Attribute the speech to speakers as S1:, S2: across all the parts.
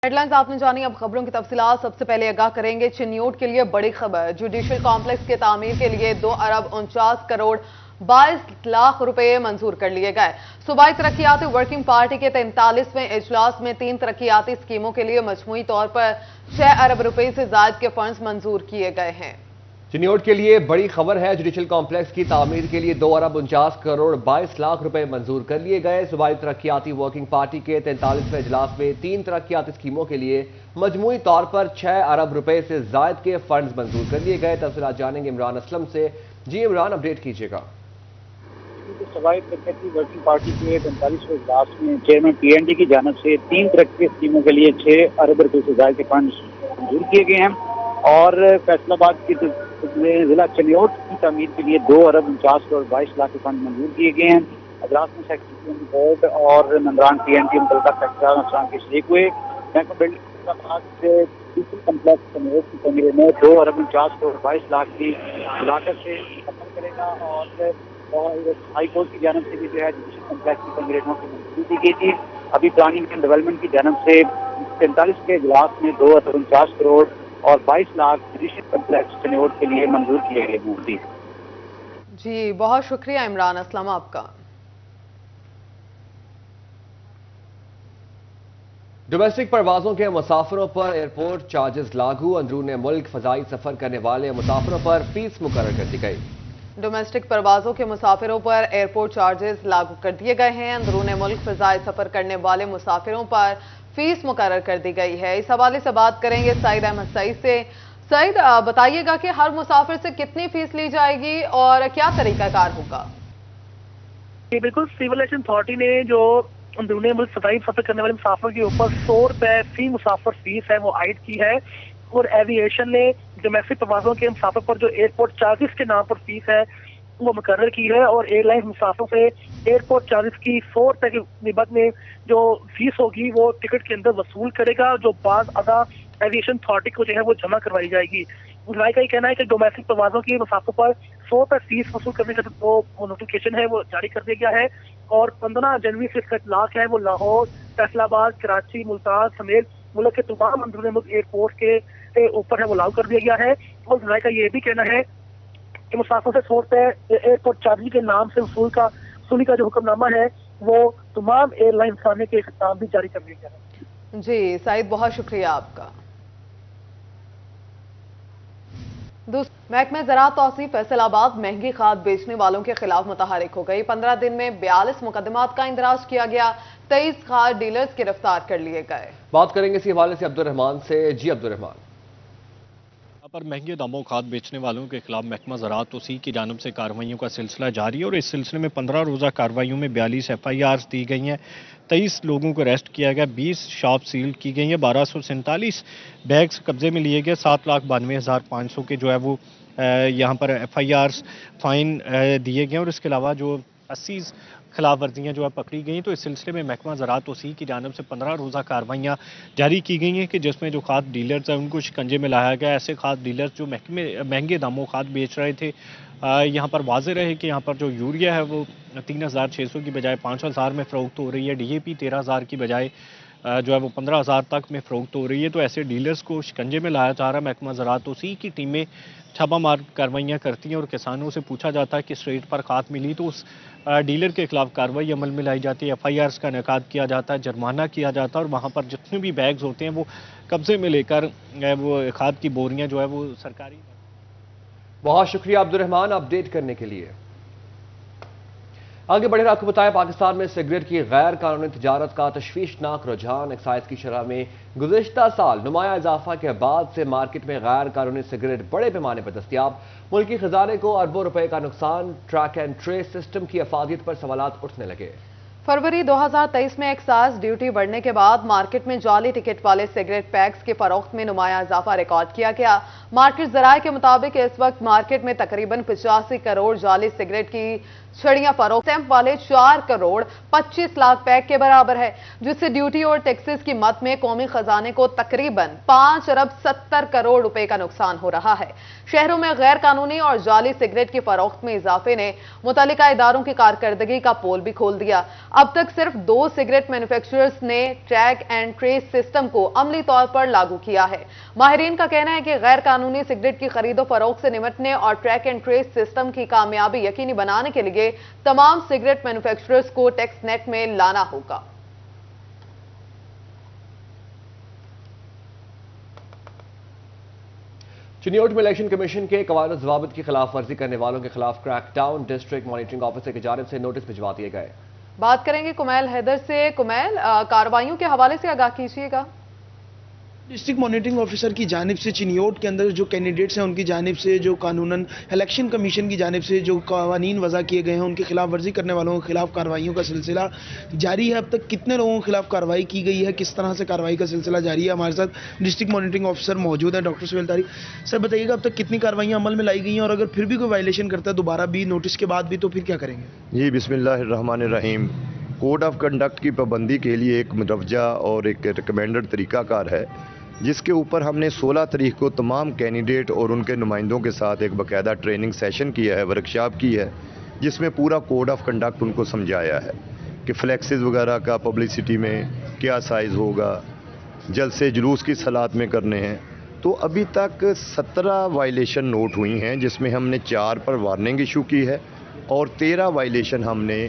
S1: Headlines आपने जानी। अब खबरों की तफसीलात। सबसे पहले आगाह करेंगे चिन्योट के लिए बड़ी खबर। जुडिशियल कॉम्प्लेक्स के तामीर के लिए 2 अरब 49 करोड़ 22 लाख रुपए मंजूर कर लिए गए। सूबाई तरक्याती वर्किंग पार्टी के 43वें इजलास में 3 तरक्याती स्कीमों के लिए मजमूई तौर पर 6 अरब रुपए से ज्यादा के फंड्स मंजूर किए गए हैं।
S2: चिन्योट के लिए बड़ी खबर है। जुडिशियल कॉम्प्लेक्स की तामीर के लिए 2 अरब 49 करोड़ 22 लाख रुपए मंजूर कर लिए गए। सूबाई तरक्याती वर्किंग पार्टी के 43वें इजलास में 3 तरक्याती स्कीमों के लिए मजमूई तौर पर 6 अरब रुपए से जायद के फंड्स मंजूर कर लिए गए। तफसीलात जानेंगे इमरान असलम से। जी इमरान, अपडेट कीजिएगा।
S3: सूबाई तरक्याती वर्किंग पार्टी के 45वें इजलास में चेयरमैन PND की जानब से 3 तरक्की स्कीमों के लिए 6 अरब रुपए से ज्यादा के फंड मंजूर किए गए हैं और फैसलाबाद की जिला चिन्योट की तमीर के लिए 2 अरब 49 करोड़ 22 लाख के फंड मंजूर किए गए हैं। इजलास में सेक्रेटरी बोर्ड और मेंबरान PND मुतल्लिका सेक्रेटरी के शरीक हुए। Bank of building complex Chiniot की तमीर में 2 अरब 49 करोड़ 22 लाख की लागत से खत्म करेगा और हाई कोर्ट की जानब से भी जो है जुडिशियल कम्प्लेक्स की तमीर की मंजूरी दी गई थी। अभी प्लानिंग एंड डेवलपमेंट की जानब से 43 के इजलास में 2 अरब 49 करोड़ और 22 लाख जुडिशियल कम्प्लेक्स चिन्योट के लिए मंजूर किए गए हैं।
S1: जी बहुत शुक्रिया इमरान असलम आपका।
S2: डोमेस्टिक परवाजों के मुसाफिरों पर एयरपोर्ट चार्जेस लागू। अंदरूनी मुल्क फजाई सफर करने वाले मुसाफिरों पर फीस मुकर्रर कर दी गई।
S1: डोमेस्टिक परवाजों के मुसाफिरों पर एयरपोर्ट चार्जेस लागू कर दिए गए हैं। अंदरूनी मुल्क फजाई सफर करने वाले मुसाफिरों पर फीस मुकर्रर कर दी गई है। इस हवाले से बात करेंगे सईद अहमद सईद से। सईद, बताइएगा कि हर मुसाफिर से कितनी फीस ली जाएगी और क्या तरीकाकार होगा?
S4: बिल्कुल, सिविल एविएशन अथॉरिटी ने जो अंदरूनी मुल्क फजाई सफर करने वाले मुसाफिर के ऊपर 100 रुपए फी मुसाफिर फीस है वो आयद की है और एविएशन ने डोमेस्टिक प्रवासों के मुसाफिर पर जो एयरपोर्ट चार्जेस के नाम पर फीस है वो मुकर्रर की है और एयरलाइन मुसाफिरों से एयरपोर्ट चार्जेस की 100 रुपए की निबत में जो फीस होगी वो टिकट के अंदर वसूल करेगा, जो बाद अदा एविएशन अथॉरिटी को जो है वो जमा करवाई जाएगी। मुलाय का ये कहना है कि डोमेस्टिक प्रवासों की मुसाफिर पर 100 रुपए फीस वसूल करने का जो नोटिफिकेशन है वो जारी कर दिया गया है और 15 जनवरी से इसका इतलाक है वो लाहौर, फैसलाबाद, कराची, मुल्तान समेत मुल्क के तमाम अंदरूनी मुल्क एयरपोर्ट के ऊपर है वो लागू कर दिया गया है। और मुलाय का ये भी कहना है कि मुसाफिर से 100 रुपए एयरपोर्ट चार्जिंग के नाम से वसूली का जो हुक्मनामा है वो तमाम एयरलाइन खाने के खिताब भी जारी कर दिया गया है।
S1: जी सईद, बहुत शुक्रिया आपका। महकमे ज़राअत तौसीफ फैसलाबाद महंगी खाद बेचने वालों के खिलाफ मुतहरिक हो गई। 15 दिन में 42 मुकदमात का इंदराज किया गया। 23 खाद डीलर्स गिरफ्तार कर लिए गए।
S2: बात करेंगे इसी हवाले से अब्दुल रहमान से। जी अब्दुल रहमान,
S5: पर महंगे दामों खाद बेचने वालों के खिलाफ महकमा ज़राअत तौसीफ की जानब से कार्रवाइयों का सिलसिला जारी है और इस सिलसिले में 15 रोज़ा कार्रवाइयों में 42 FIRs दी गई हैं। 23 लोगों को अरेस्ट किया गया, 20 शॉप सील की गई है, 1247 बैग्स कब्जे में लिए गए, 7,92,500 के जो है वो यहाँ पर FIRs फाइन दिए गए और इसके अलावा जो 80 खिलाफ वर्जियाँ जो है पकड़ी गई। तो इस सिलसिले में महकमा ज़राअत तौसीफ की जानब से 15 रोज़ा कार्रवाइयाँ जारी की गई हैं कि जिसमें जो खाद डीलर्स हैं उनको शिकंजे में लाया गया। ऐसे खाद डीलर्स जो महंगे दामों खाद बेच रहे थे, यहाँ पर वाज़ेह रहे कि यहाँ पर जो यूरिया है वो 3,600 की बजाय 5,000 में फ़रोख्त हो रही है, DAP 13,000 की बजाय जो है वो 15,000 तक में फ़रोख्त हो रही है। तो ऐसे डीलर्स को शिकंजे में लाया जा रहा है। महकमा ज़राअत तौसीफ की टीमें छापामार कार्रवाइयाँ करती हैं और किसानों से पूछा जाता है कि रेट पर खाद मिली तो उस डीलर के खिलाफ कार्रवाई अमल में लाई जाती है, FIRs का इनेकाद किया जाता है, जुर्माना किया जाता है और वहाँ पर जितने भी बैग्स होते हैं वो कब्जे में लेकर वो खाद की बोरियाँ जो है वो सरकारी।
S2: बहुत शुक्रिया अब्दुल रहमान अपडेट करने के लिए। आगे बढ़े आपको बताया, पाकिस्तान में सिगरेट की गैर कानूनी तिजारत का तशवीशनाक रुझान। एक्साइज की शरह में गुज़िश्ता साल नुमाया इजाफा के बाद से मार्केट में गैर कानूनी सिगरेट बड़े पैमाने पर दस्तियाब। मुल्की खजाने को अरबों रुपए का नुकसान। ट्रैक एंड ट्रेस सिस्टम की अफादियत पर सवालात उठने लगे।
S1: फरवरी 2023 में एक्साइज ड्यूटी बढ़ने के बाद मार्केट में जाली टिकट वाले सिगरेट पैक्स के फरोख्त में नुमाया इजाफा रिकॉर्ड किया गया। मार्केट जराये के मुताबिक इस वक्त मार्केट में तकरीबन 85 करोड़ जाली सिगरेट की छड़ियां फरोख्त स्टैंप वाले 4 करोड़ 25 लाख पैक के बराबर है, जिससे ड्यूटी और टैक्सेस की मद में कौमी खजाने को तकरीबन 5 अरब 70 करोड़ रुपए का नुकसान हो रहा है। शहरों में गैर कानूनी और जाली सिगरेट की फरोख्त में इजाफे ने मुतल्लिका इदारों की कारकर्दगी का पोल भी खोल दिया। अब तक सिर्फ 2 सिगरेट मैन्युफैक्चरर्स ने ट्रैक एंड ट्रेस सिस्टम को अमली तौर पर लागू किया है। माहिरीन का कहना है कि गैर कानूनी सिगरेट की खरीदो फरोख्त से निपटने और ट्रैक एंड ट्रेस सिस्टम की कामयाबी यकीनी बनाने के लिए तमाम सिगरेट मैन्युफैक्चरर्स को टैक्स नेट में लाना होगा।
S2: चिन्योट में इलेक्शन कमीशन के कवायद ज़वाबित की खिलाफ वर्जी करने वालों के खिलाफ क्रैकडाउन डिस्ट्रिक्ट मॉनिटरिंग ऑफिसर की जानिब से नोटिस भिजवा दिए गए।
S1: बात करेंगे कुमैल हैदर से। कुमैल, कार्रवाइयों के हवाले से आगाह कीजिएगा।
S6: डिस्ट्रिक्ट मॉनिटरिंग ऑफिसर की जानिब से चिन्योट के अंदर जो कैंडिडेट्स हैं उनकी जानिब से जो कानूनन इलेक्शन कमीशन की जानिब से जो कानून वज़ा किए गए हैं उनकी खिलाफ वर्जी करने वालों के खिलाफ कार्रवाइयों का सिलसिला जारी है। अब तक कितने लोगों के खिलाफ कार्रवाई की गई है, किस तरह से कार्रवाई का सिलसिला जारी है? हमारे साथ डिस्ट्रिक्ट मॉनिटरिंग ऑफिसर मौजूद है डॉक्टर सुहेल तारिक। सर बताइएगा अब तक कितनी कार्रवाइयाँ अमल में लाई गई हैं और अगर फिर भी कोई वायलेशन करता है दोबारा भी नोटिस के बाद भी तो फिर क्या करेंगे?
S7: जी बिस्मिल्लाहिर्रहमानिर्रहीम। कोड ऑफ कंडक्ट की पाबंदी के लिए एक मुतवज्जा और एक रिकमेंडेड तरीक़ाकार है, जिसके ऊपर हमने 16 तारीख को तमाम कैंडिडेट और उनके नुमाइंदों के साथ एक बाकायदा ट्रेनिंग सेशन किया है, वर्कशॉप की है, जिसमें पूरा कोड ऑफ कंडक्ट उनको समझाया है कि फ्लैक्सेस वगैरह का पब्लिसिटी में क्या साइज़ होगा, जलसे जुलूस किस हालात में करने हैं। तो अभी तक 17 वायलेशन नोट हुई हैं, जिसमें हमने 4 पर वार्निंग इशू की है और 13 वायलेशन हमने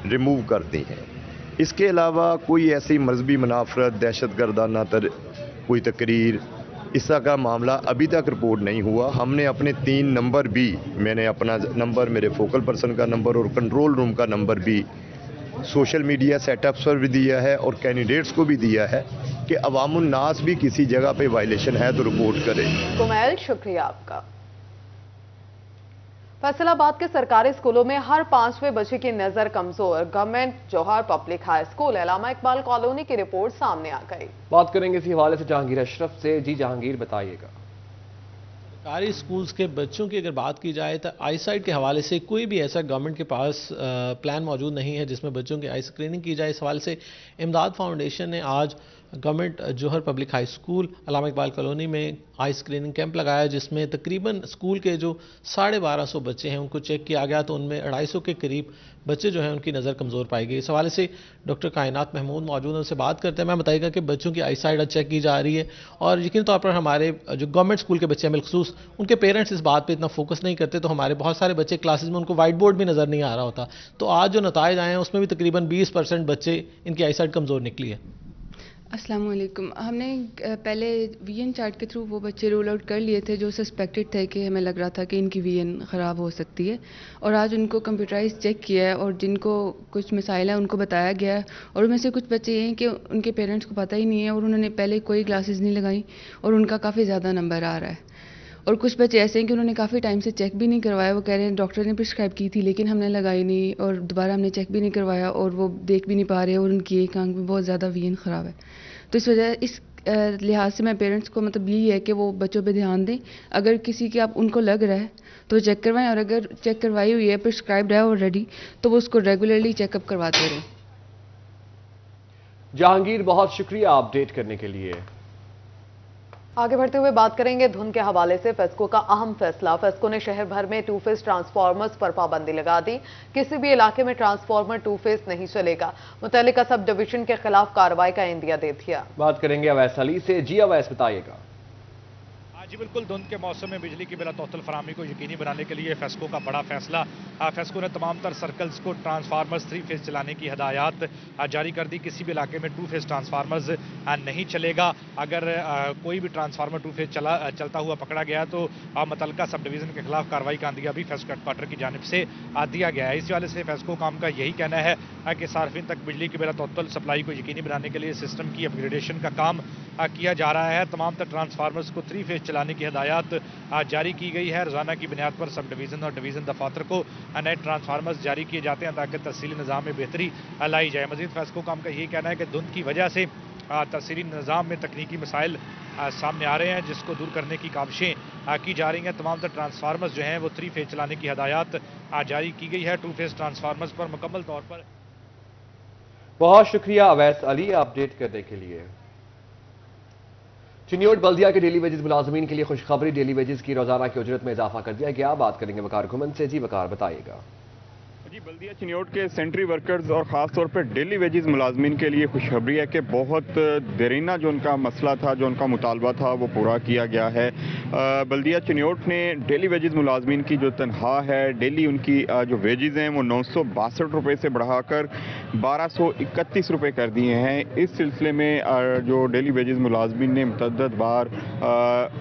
S7: रिमूव कर दी हैं। इसके अलावा कोई ऐसी मजहबी मुनाफरत, दहशत गर्दाना कोई तकरीर, इस तरह का मामला अभी तक रिपोर्ट नहीं हुआ। हमने अपने 3 नंबर भी, मैंने अपना नंबर, मेरे फोकल पर्सन का नंबर और कंट्रोल रूम का नंबर भी सोशल मीडिया सेटअप्स पर भी दिया है और कैंडिडेट्स को भी दिया है कि अवामुन नास भी किसी जगह पे वायलेशन है तो रिपोर्ट करें।
S1: कुमैल, शुक्रिया आपका। फैसलाबाद के सरकारी स्कूलों में हर 5वें बच्चे की नजर कमजोर। गवर्नमेंट जौहर पब्लिक हाई स्कूल अल्लामा इकबाल कॉलोनी की रिपोर्ट सामने आ गई।
S2: बात करेंगे इसी हवाले से जहांगीर अशरफ से। जी जहांगीर, बताइएगा।
S8: सरकारी स्कूल्स के बच्चों की अगर बात की जाए तो आईसाइट के हवाले से कोई भी ऐसा गवर्नमेंट के पास प्लान मौजूद नहीं है जिसमें बच्चों की आई स्क्रीनिंग की जाए। इस हवाले से इमदाद फाउंडेशन ने आज गवर्नमेंट जौहर पब्लिक हाई स्कूल अल्लामा इकबाल कॉलोनी में आई स्क्रीनिंग कैंप लगाया, जिसमें तकरीबन स्कूल के जो 1250 बच्चे हैं उनको चेक किया गया, तो उनमें 250 के करीब बच्चे जो हैं उनकी नज़र कमज़ोर पाई गई। इस हवाले से डॉक्टर कायनात महमूद मौजूद हैं, उनसे बात करते हैं। मैं बताइएगा कि बच्चों की आई साइड चेक की जा रही है और यकीन तौर पर हमारे जो गवर्नमेंट स्कूल के बच्चे हैं बिलखसूस उनके पेरेंट्स इस बात पर इतना फोकस नहीं करते, तो हमारे बहुत सारे बच्चे क्लासेज में उनको वाइट बोर्ड भी नज़र नहीं आ रहा होता। तो आज जो नताइज आए हैं उसमें भी तकरीबन 20% बच्चे इनकी आई साइड कमज़ोर निकली है।
S9: अस्सलाम वालेकुम। हमने पहले वीएन चार्ट के थ्रू वो बच्चे रोल आउट कर लिए थे जो सस्पेक्टेड थे कि हमें लग रहा था कि इनकी वीएन ख़राब हो सकती है, और आज उनको कंप्यूटराइज चेक किया है और जिनको कुछ मिसाइल है उनको बताया गया है। और उनमें से कुछ बच्चे ये हैं कि उनके पेरेंट्स को पता ही नहीं है और उन्होंने पहले कोई क्लासेस नहीं लगाई और उनका काफ़ी ज़्यादा नंबर आ रहा है। और कुछ बच्चे ऐसे हैं कि उन्होंने काफ़ी टाइम से चेक भी नहीं करवाया, वो कह रहे हैं डॉक्टर ने प्रिस्क्राइब की थी लेकिन हमने लगाई नहीं और दोबारा हमने चेक भी नहीं करवाया और वो देख भी नहीं पा रहे और उनकी एक आंख में बहुत ज़्यादा वीएन ख़राब है। तो इस वजह इस लिहाज से मैं पेरेंट्स को मतलब यही है कि वो बच्चों पे ध्यान दें। अगर किसी के आप उनको लग रहा है तो चेक करवाएं और अगर चेक करवाई हुई है, प्रिस्क्राइब्ड है ऑलरेडी, तो वो उसको रेगुलरली चेकअप करवाते रहें।
S2: जहांगीर, बहुत शुक्रिया अपडेट करने के लिए।
S1: आगे बढ़ते हुए बात करेंगे धुंध के हवाले से। फेस्को का अहम फैसला। फेस्को ने शहर भर में 2 फेज ट्रांसफार्मर्स पर पाबंदी लगा दी। किसी भी इलाके में ट्रांसफार्मर 2 फेज नहीं चलेगा। मुतल्लिका सब डिवीजन के खिलाफ कार्रवाई का इंदिया दे दिया।
S2: बात करेंगे अवैस अली से। जी अवैस, बताइएगा।
S10: जी बिल्कुल, धुंध के मौसम में बिजली की बिला तौतल फराहमी को यकीनी बनाने के लिए फेस्को का बड़ा फैसला। फेस्को ने तमाम तर सर्कल्स को ट्रांसफार्मर्स 3 फेज चलाने की हदायत जारी कर दी। किसी भी इलाके में 2 फेज ट्रांसफार्मर्स नहीं चलेगा। अगर कोई भी ट्रांसफार्मर 2 फेज चलता हुआ पकड़ा गया तो मुतल्लिका सब डिवीज़न के खिलाफ कार्रवाई का अंदिया भी फेस्को हेडक्वार्टर की जानिब से दिया गया है। इस वाले से फेस्को काम का यही कहना है कि सार्फिन तक बिजली की बिला तौतल सप्लाई को यकीनी बनाने के लिए सिस्टम की अपग्रेडेशन का काम किया जा रहा है। तमाम तर ट्रांसफार्मर्स को 3 फेज चलाने की हदायत जारी की गई है। रोजाना की बुनियाद पर सब डिवीज़न और डिवीज़न दफातर को नए ट्रांसफार्मर्स जारी किए जाते हैं ताकि तहसीली निज़ाम में बेहतरी लाई जाए। मजीद फेस्को काम का यही कहना है कि धुंध की वजह से तहसीली निज़ाम में तकनीकी मसाइल सामने आ रहे हैं, जिसको दूर करने की काविशें की जा रही हैं। तमाम तर ट्रांसफार्मर्स जो हैं वो 3 फेज चलाने की हदायत जारी की गई है। 2 फेज ट्रांसफार्मर्स पर मुकम्मल तौर पर।
S2: बहुत शुक्रिया अवैस अली अपडेट करने के लिए। चिन्योट बल्दिया के डेली वेजेस मुलाजमीन के लिए खुशखबरी, डेली वेजेस की रोजाना की उजरत में इजाफा कर दिया गया। बात करेंगे वकार घुमन से। जी वकार बताइएगा।
S11: जी, बल्दिया चिन्योट के सेंट्री वर्कर्स और ख़ास तौर पर डेली वेजेस मुलाजमीन के लिए खुशखबरी है कि बहुत देरीना जो उनका मसला था, जो उनका मुतालबा था, वो पूरा किया गया है। बल्दिया चिन्योट ने डेली वेजेस मुलाजमीन की जो तनख्वाह है, डेली उनकी जो वेजेस हैं वो 962 रुपये से बढ़ाकर 1231 रुपये कर दिए हैं। इस सिलसिले में जो डेली वेजेस मुलाजमीन ने मुतअद्दिद बार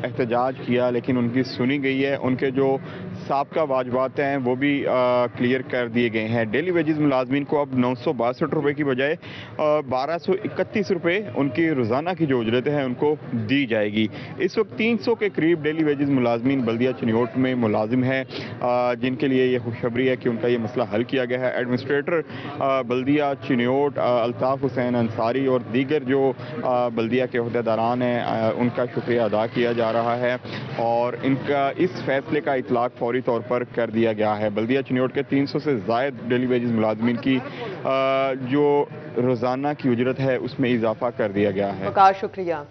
S11: एहतजाज किया, लेकिन उनकी सुनी गई है। उनके जो साबका वाजबात हैं वो भी क्लियर कर दिए गए हैं। डेली वेजेस मुलाजमीन को अब 962 रुपये की बजाय 1231 रुपये उनकी रोज़ाना की जो उजरत है उनको दी जाएगी। इस वक्त 300 के करीब डेली वेजेस मुलाजमीन बल्दिया चिन्योट में मुलाजिम हैं, जिनके लिए ये खुशखबरी है कि उनका ये मसला हल किया गया है। एडमिनिस्ट्रेटर बल्दिया चिन्योट अल्ताफ़ हुसैन अंसारी और दीगर जो बल्दिया के अहदेदारान हैं उनका शुक्रिया अदा किया जा रहा है और इनका इस फैसले का इतलाक़ फौरी तौर पर कर दिया गया है। बल्दिया चिन्योट के 300 से ज़ायद डेली वेजेस मुलाजमीन की जो रोज़ाना की उजरत है उसमें इजाफा कर दिया गया है।
S1: शुक्रिया।